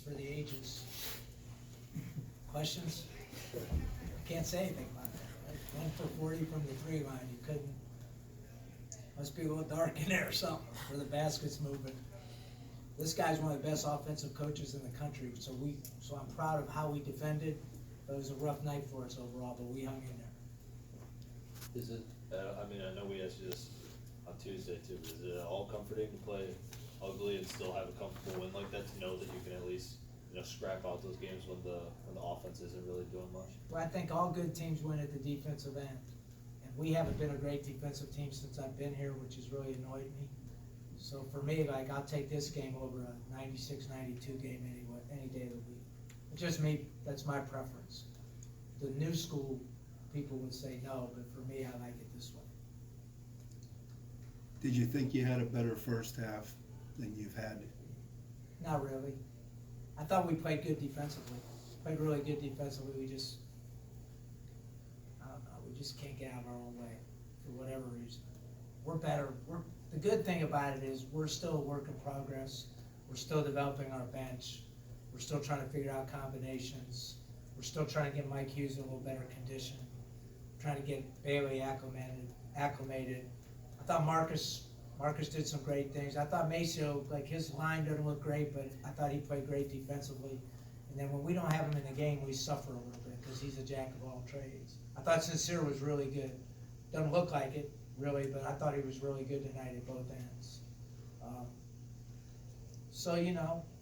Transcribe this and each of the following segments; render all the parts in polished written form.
for the ages. Questions? Can't say anything about that, right? 1 for 40 from the 3 line, you couldn't. Must be a little dark in there or something, where the basket's moving. This guy's one of the best offensive coaches in the country, so I'm proud of how we defended. But it was a rough night for us overall, but we hung in there. Is it, I mean, I know we asked you this on Tuesday too, but is it all comforting to play ugly and still have a comfortable win like that, to know that you can at least, scrap out those games when the offense isn't really doing much? Well, I think all good teams win at the defensive end. And we haven't been a great defensive team since I've been here, which has really annoyed me. So for me, I'll take this game over a 96-92 game any day of the week. It's just me, that's my preference. The new school people would say no, but for me, I like it this way. Did you think you had a better first half than you've had? Not really. I thought we played good defensively. Played really good defensively. I don't know, we just can't get out of our own way for whatever reason. We're better. The good thing about it is we're still a work in progress. We're still developing our bench. We're still trying to figure out combinations. We're still trying to get Mike Hughes in a little better condition. Trying to get Bailey acclimated. I thought Marcus did some great things. I thought Maceo, his line doesn't look great, but I thought he played great defensively. And then when we don't have him in the game, we suffer a little bit because he's a jack of all trades. I thought Sincere was really good. Doesn't look like it, really, but I thought he was really good tonight at both ends. So,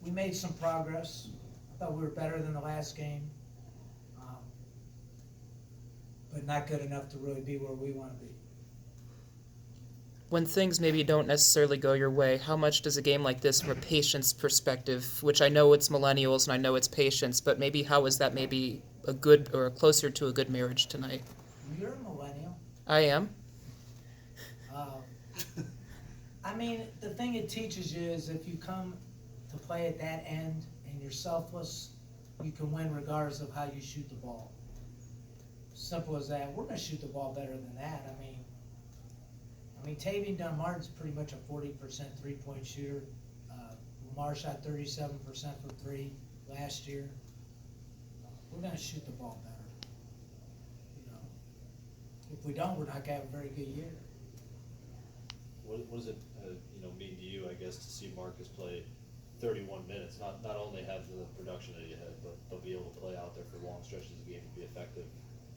we made some progress. I thought we were better than the last game, but not good enough to really be where we want to be. When things maybe don't necessarily go your way, how much does a game like this, from a patience perspective, which I know it's millennials and I know it's patience, but maybe how is that maybe a good or closer to a good marriage tonight? You're a millennial. I am. The thing it teaches you is if you come to play at that end and you're selfless, you can win regardless of how you shoot the ball. Simple as that. We're going to shoot the ball better than that. Tavian Dunmartin's pretty much a 40% three-point shooter. Lamar shot 37% for 3 last year. We're going to shoot the ball better. If we don't, we're not going to have a very good year. What does it, mean to you, I guess, to see Marcus play 31 minutes? Not only have the production that he had, but be able to play out there for long stretches of the game and be effective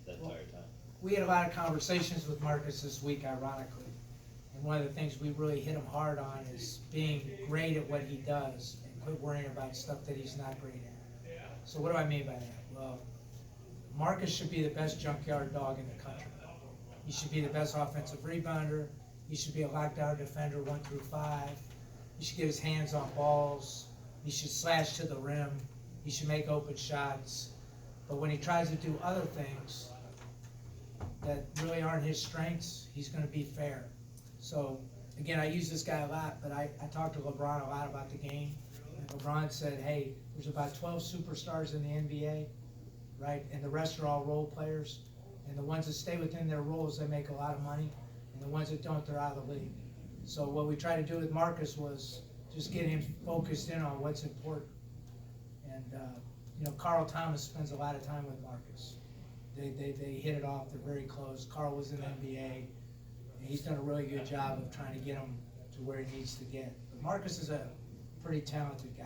that entire time. We had a lot of conversations with Marcus this week, ironically. And one of the things we really hit him hard on is being great at what he does and quit worrying about stuff that he's not great at. So what do I mean by that? Well, Marcus should be the best junkyard dog in the country. He should be the best offensive rebounder. He should be a lockdown defender 1 through 5. He should get his hands on balls. He should slash to the rim. He should make open shots. But when he tries to do other things that really aren't his strengths, he's going to be fair. So, again, I use this guy a lot, but I talked to LeBron a lot about the game. And LeBron said, hey, there's about 12 superstars in the NBA, right? And the rest are all role players. And the ones that stay within their roles, they make a lot of money. And the ones that don't, they're out of the league. So what we tried to do with Marcus was just get him focused in on what's important. And, Carl Thomas spends a lot of time with Marcus. They hit it off. They're very close. Carl was in the NBA. And he's done a really good job of trying to get him to where he needs to get. But Marcus is a pretty talented guy.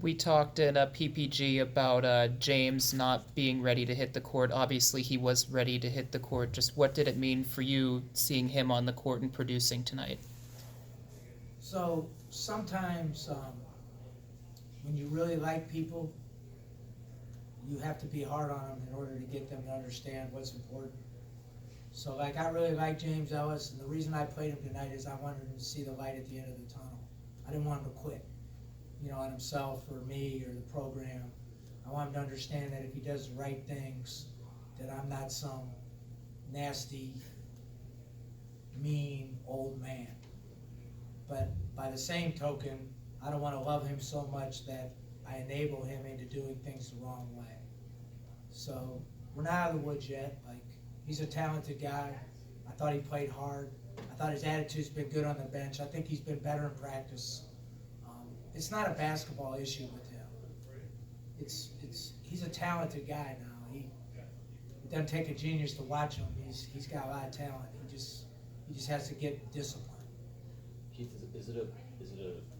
We talked in a PPG about James not being ready to hit the court. Obviously, he was ready to hit the court. Just what did it mean for you seeing him on the court and producing tonight? So sometimes when you really like people, you have to be hard on them in order to get them to understand what's important. So I really like James Ellis, and the reason I played him tonight is I wanted him to see the light at the end of the tunnel. I didn't want him to quit, on himself or me or the program. I want him to understand that if he does the right things, that I'm not some nasty, mean old man. But by the same token, I don't want to love him so much that I enable him into doing things the wrong way. So we're not out of the woods yet. He's a talented guy. I thought he played hard. I thought his attitude's been good on the bench. I think he's been better in practice. it's not a basketball issue with him. He's a talented guy now. It doesn't take a genius to watch him. He's got a lot of talent. He just has to get discipline. Keith, is it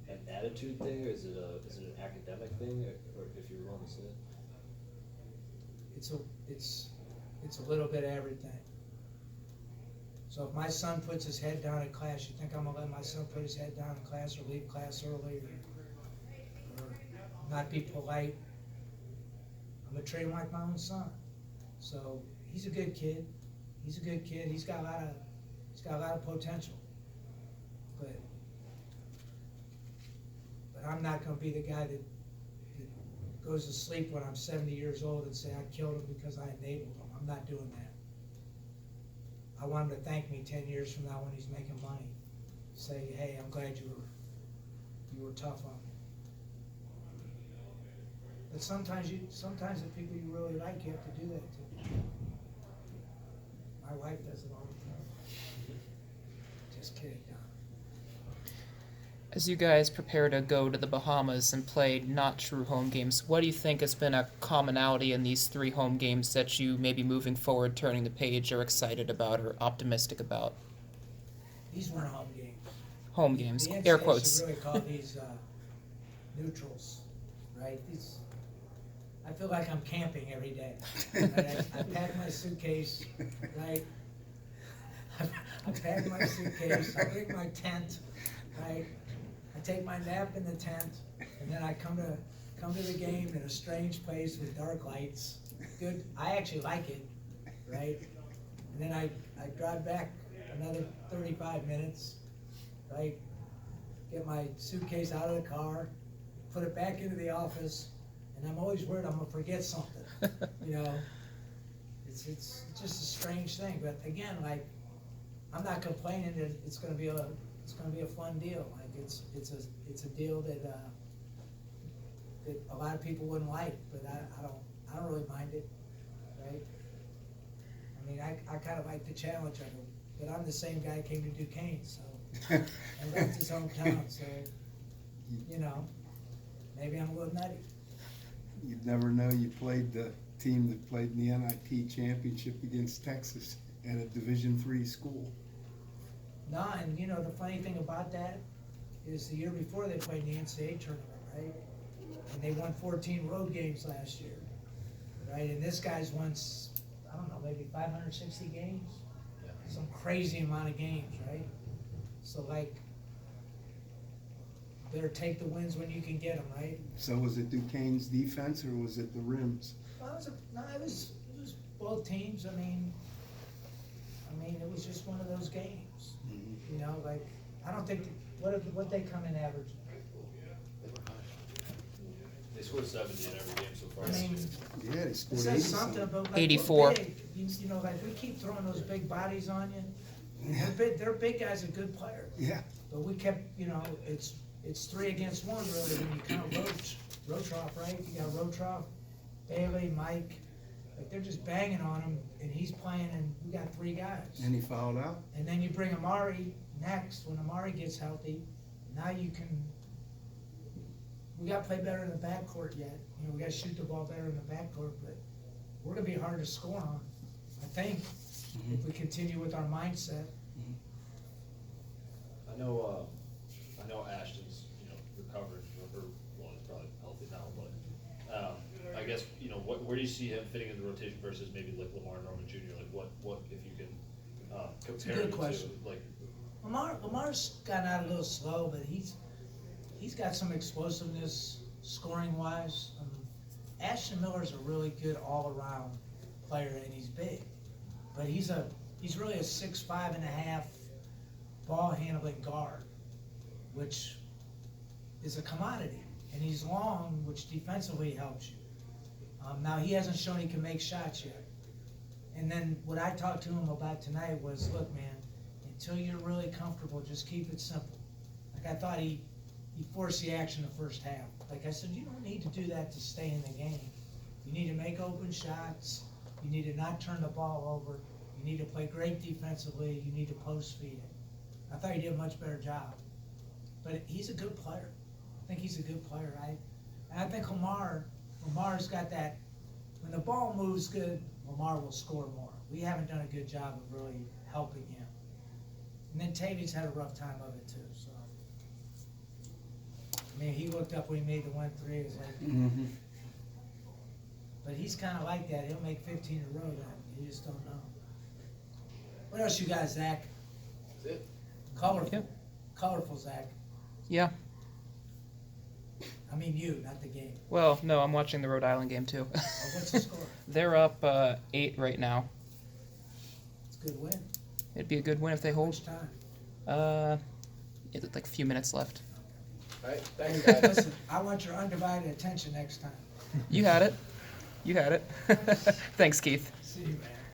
an attitude thing, or is it an academic thing, or if you're willing to say it? It's a little bit of everything. So if my son puts his head down in class, you think I'm gonna let my son put his head down in class or leave class early or not be polite? I'm gonna treat him like my own son. So he's a good kid. He's got a lot of potential. But I'm not gonna be the guy that goes to sleep when I'm 70 years old and say I killed him because I enabled him. I'm not doing that. I want him to thank me 10 years from now when he's making money. Say, hey, I'm glad you were tough on me. But sometimes the people you really like, you have to do that to. My wife does it all the time. Just kidding, Don. As you guys prepare to go to the Bahamas and play not true home games, what do you think has been a commonality in these 3 home games that you maybe moving forward, turning the page, are excited about or optimistic about? These weren't home games. Home games, The air NCAA quotes. should really call these neutrals, right? I feel like I'm camping every day. Right? I pack my suitcase, right? I pack my suitcase, I bring my tent, right? I take my nap in the tent, and then I come to the game in a strange place with dark lights. Good, I actually like it, right? And then I drive back another 35 minutes, right? Get my suitcase out of the car, put it back into the office, and I'm always worried I'm gonna forget something, you know? It's just a strange thing, but again, like, I'm not complaining that it's gonna be a fun deal. Like, it's a deal that a lot of people wouldn't like, but I don't really mind it, right? I mean, I kind of like the challenge of it, but I'm the same guy who came to Duquesne, so, and left his hometown, so, you know, maybe I'm a little nutty. You'd never know you played the team that played in the NIT championship against Texas at a Division III school. No, and you know, the funny thing about that is the year before they played in the NCAA tournament, right? And they won 14 road games last year, right? And this guy's won, I don't know, maybe 560 games? Yeah. Some crazy amount of games, right? So like, better take the wins when you can get them, right? So was it Duquesne's defense or was it the rims? Well, it was both teams. I mean, it was just one of those games. Mhm. You know, like, I don't think, what they come in average? They scored 70 in every game so far. I mean, Yeah, they it scored says 80 something something. about like, 84. we're big. You know, like, we keep throwing those big bodies on you. They're big guys, are good players. Yeah, But we kept, you know, it's 3 against 1 really when you count Rotroff, right? You got Rotroff, Bailey, Mike, like they're just banging on him, and he's playing, and we got 3 guys. and he fouled out. And then you bring Amari next, when Amari gets healthy, now you can, we gotta play better in the backcourt yet. You know, we gotta shoot the ball better in the backcourt, but we're gonna be hard to score on, I think, if we continue with our mindset. I know Ashton's, recovered, well, he's probably healthy now, but, I guess, where do you see him fitting in the rotation versus maybe like Lamar Norman Jr.? Like, what, if you can, compare good the two, question. like, Lamar's gotten out a little slow, but he's got some explosiveness scoring wise. Ashton Miller's a really good all around player, and he's big, but he's really a 6'5.5" ball handling guard, which is a commodity, and he's long, which defensively helps you. Now he hasn't shown he can make shots yet. And then what I talked to him about tonight was, look, man, until you're really comfortable, just keep it simple. Like, I thought he forced the action the first half. Like I said, you don't need to do that to stay in the game. You need to make open shots. You need to not turn the ball over. You need to play great defensively. You need to post feed it. I thought he did a much better job. But he's a good player. think he's a good player. I think Lamar's got that, when the ball moves good, Lamar will score more. We haven't done a good job of really helping him. And then Tavy's had a rough time of it too, so. I mean, he looked up when he made the 1-3, it was like, Mm-hmm. but he's kinda like that, he'll make 15 in a row then, you just don't know. What else you got, Zach? That's it. Colorful, Yep. colorful, Zach. Yeah. I mean you, not the game. Well, no, I'm watching the Rhode Island game too. Well, what's the score? They're up 8 right now. It's a good win. It'd be a good win if they How hold. much time? It's like a few minutes left. All right, thanks, guys. Listen, I want your undivided attention next time. You had it. You had it. Thanks, Keith. See you, man.